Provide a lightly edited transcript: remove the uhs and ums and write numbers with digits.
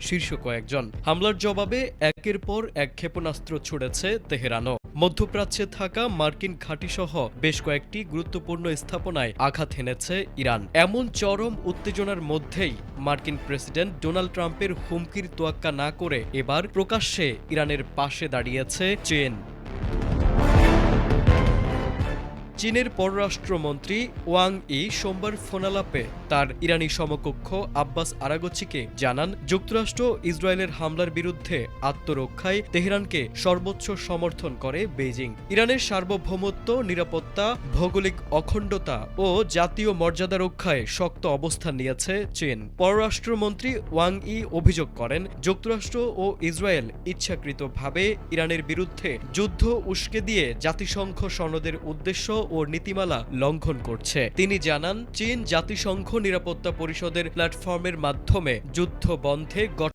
শীর্ষ কয়েকজন। হামলার জবাবে একের পর এক ক্ষেপণাস্ত্র ছুড়েছে তেহরানও। মধ্যপ্রাচ্যে থাকা মার্কিন ঘাঁটিসহ বেশ কয়েকটি গুরুত্বপূর্ণ স্থাপনায় আঘাত হেনেছে ইরান। এমন চরম উত্তেজনার মধ্যেই মার্কিন প্রেসিডেন্ট ডোনাল্ড ট্রাম্পের হুমকির তোয়াক্কা না করে এবার প্রকাশ্যে ইরানের পাশে দাঁড়িয়েছে চীন। চীনের পররাষ্ট্রমন্ত্রী ওয়াং ই সোমবার ফোনালাপে তার ইরানি সমকক্ষ আব্বাস আরাগচিকে জানান, যুক্তরাষ্ট্র ইসরায়েলের হামলার বিরুদ্ধে আত্মরক্ষায় তেহরানকে সর্বোচ্চ সমর্থন করে বেইজিং। ইরানের সার্বভৌমত্ব, নিরাপত্তা, ভৌগোলিক অখণ্ডতা ও জাতীয় মর্যাদা রক্ষায় শক্ত অবস্থান নিয়েছে চীন। পররাষ্ট্রমন্ত্রী ওয়াং ই অভিযোগ করেন, যুক্তরাষ্ট্র ও ইসরায়েল ইচ্ছাকৃতভাবে ইরানের বিরুদ্ধে যুদ্ধ উস্কে দিয়ে জাতিসংঘ সনদের উদ্দেশ্য ও নীতিমালা লঙ্ঘন করছে। তিনি জানান, চীন জাতিসংঘ নিরাপত্তা পরিষদের প্ল্যাটফর্মের মাধ্যমে যুদ্ধ বন্ধে